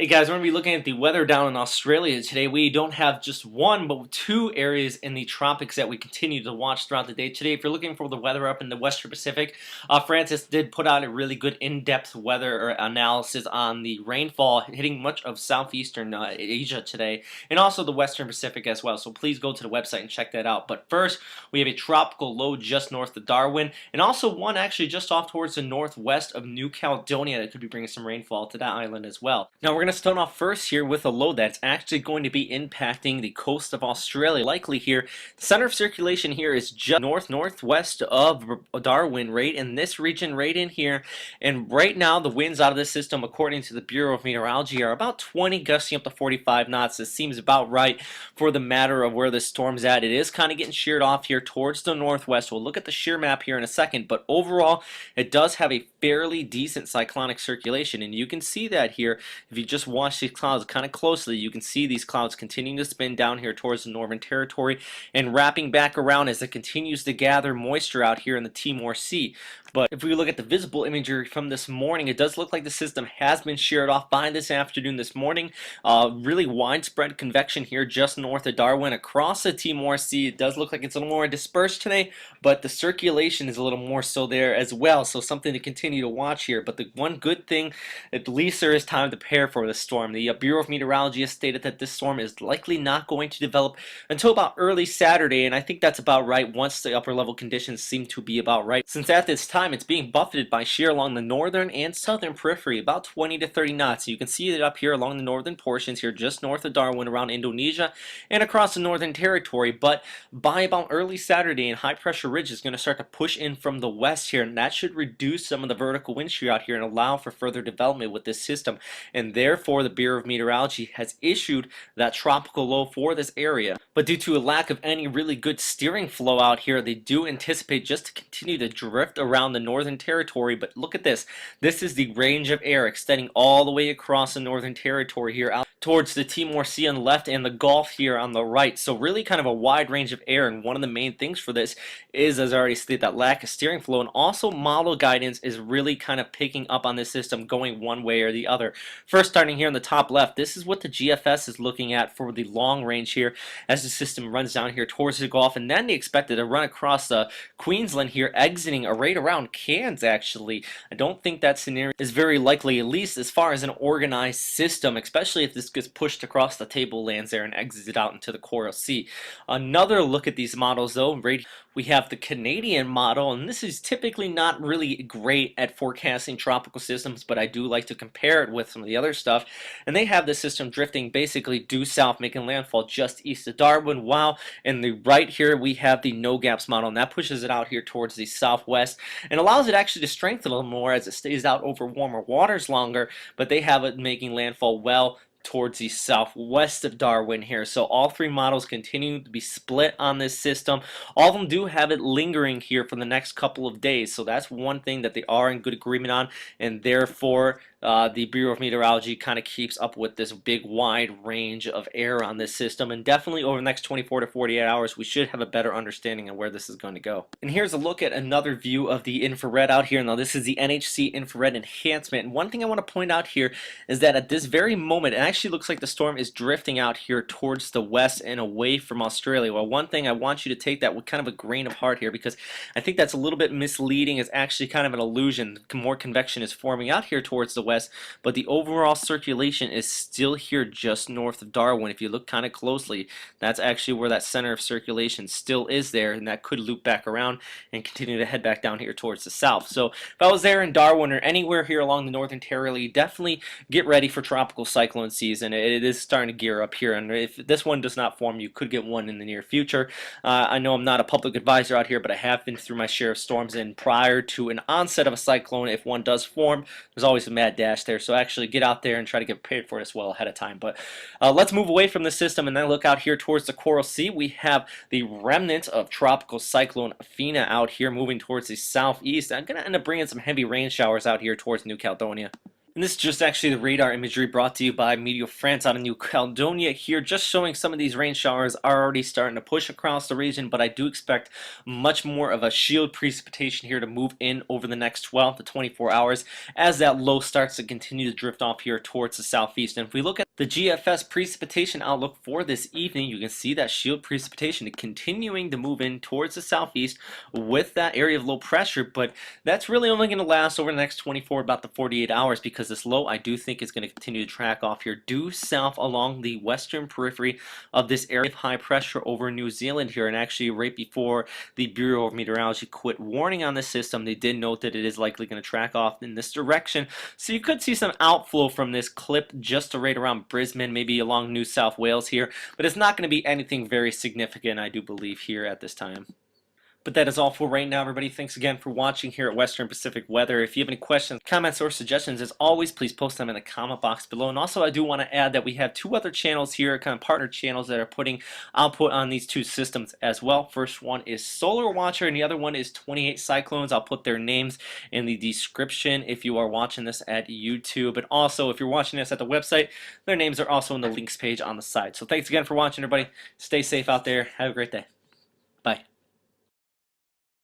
Hey guys, we're going to be looking at the weather down in Australia today. We don't have just one, but two areas in the tropics that we continue to watch throughout the day today. If you're looking for the weather up in the Western Pacific, Francis did put out a really good in-depth weather analysis on the rainfall hitting much of southeastern Asia today, and also the Western Pacific as well. So please go to the website and check that out. But first, we have a tropical low just north of Darwin, and also one actually just off towards the northwest of New Caledonia that could be bringing some rainfall to that island as well. Now we're going to start off first here with a low that's actually going to be impacting the coast of Australia. Likely here, the center of circulation here is just northwest of Darwin, right in this region right in here. And right now the winds out of this system, according to the Bureau of Meteorology, are about 20 gusting up to 45 knots. This seems about right for the matter of where the storm's at. It is kind of getting sheared off here towards the northwest. We'll look at the shear map here in a second, but overall it does have a fairly decent cyclonic circulation, and you can see that here if you just watch these clouds kind of closely. You can see these clouds continuing to spin down here towards the Northern Territory and wrapping back around as it continues to gather moisture out here in the Timor Sea. But if we look at the visible imagery from this morning, it does look like the system has been sheared off by this afternoon, this morning. Really widespread convection here just north of Darwin across the Timor Sea. It does look like it's a little more dispersed today, but the circulation is a little more so there as well. So something to continue to watch here. But the one good thing, at least there is time to prepare for the storm. The Bureau of Meteorology has stated that this storm is likely not going to develop until about early Saturday, and I think that's about right once the upper level conditions seem to be about right. Since at this time it's being buffeted by shear along the northern and southern periphery, about 20 to 30 knots. You can see it up here along the northern portions here just north of Darwin around Indonesia and across the Northern Territory. But by about early Saturday, and high pressure ridge is going to start to push in from the west here, and that should reduce some of the vertical wind shear out here and allow for further development with this system. And therefore the Bureau of Meteorology has issued that tropical low for this area. But due to a lack of any really good steering flow out here, they do anticipate just to continue to drift around the Northern Territory. But look at this. This is the range of air extending all the way across the Northern Territory here out towards the Timor Sea on the left and the Gulf here on the right. So really kind of a wide range of air, and one of the main things for this is, as I already stated, that lack of steering flow, and also model guidance is really kind of picking up on this system going one way or the other. First, starting here on the top left, this is what the GFS is looking at for the long range here as the system runs down here towards the Gulf, and then they expect it to run across Queensland here, exiting right around Cairns actually. I don't think that scenario is very likely, at least as far as an organized system, especially if this gets pushed across the tablelands there and exits it out into the Coral Sea. Another look at these models though, right, we have the Canadian model, and this is typically not really great at forecasting tropical systems, but I do like to compare it with some of the other stuff. And they have the system drifting basically due south, making landfall just east of Darwin, while in the right here we have the no gaps model, and that pushes it out here towards the southwest and allows it actually to strengthen a little more as it stays out over warmer waters longer. But they have it making landfall well towards the southwest of Darwin here. So all three models continue to be split on this system. All of them do have it lingering here for the next couple of days. So that's one thing that they are in good agreement on, and therefore the Bureau of Meteorology kind of keeps up with this big wide range of air on this system, and definitely over the next 24 to 48 hours we should have a better understanding of where this is going to go. And here's a look at another view of the infrared out here. Now this is the NHC infrared enhancement, and one thing I want to point out here is that at this very moment it actually looks like the storm is drifting out here towards the west and away from Australia. Well, one thing I want you to take that with kind of a grain of heart here, because I think that's a little bit misleading. It's actually kind of an illusion. More convection is forming out here towards the west, but the overall circulation is still here just north of Darwin. If you look kind of closely, that's actually where that center of circulation still is there, and that could loop back around and continue to head back down here towards the south. So if I was there in Darwin or anywhere here along the Northern Territory, definitely get ready for tropical cyclone season. It is starting to gear up here, and if this one does not form, you could get one in the near future. I know I'm not a public advisor out here, but I have been through my share of storms, and prior to an onset of a cyclone, if one does form, there's always a mad dash there. So actually get out there and try to get prepared for this well ahead of time. But let's move away from the system and then look out here towards the Coral Sea. We have the remnant of tropical cyclone Fina out here moving towards the southeast. I'm going to end up bringing some heavy rain showers out here towards New Caledonia. And this is just actually the radar imagery brought to you by Meteor France out of New Caledonia here, just showing some of these rain showers are already starting to push across the region, but I do expect much more of a shield precipitation here to move in over the next 12 to 24 hours as that low starts to continue to drift off here towards the southeast. And if we look at the GFS precipitation outlook for this evening, you can see that shield precipitation continuing to move in towards the southeast with that area of low pressure, but that's really only going to last over the next 24 about the 48 hours because this low I do think is going to continue to track off here due south along the western periphery of this area of high pressure over New Zealand here. And actually right before the Bureau of Meteorology quit warning on this system, they did note that it is likely going to track off in this direction, so you could see some outflow from this clip just right around Brisbane, maybe along New South Wales here, but it's not going to be anything very significant, I do believe, here at this time. But that is all for right now, everybody. Thanks again for watching here at Western Pacific Weather. If you have any questions, comments, or suggestions, as always, please post them in the comment box below. And also, I do want to add that we have two other channels here, kind of partner channels that are putting output on these two systems as well. First one is solarwatcher, and the other one is 28 Cyclones. I'll put their names in the description if you are watching this at YouTube. And also, if you're watching this at the website, their names are also in the links page on the side. So thanks again for watching, everybody. Stay safe out there. Have a great day. Bye.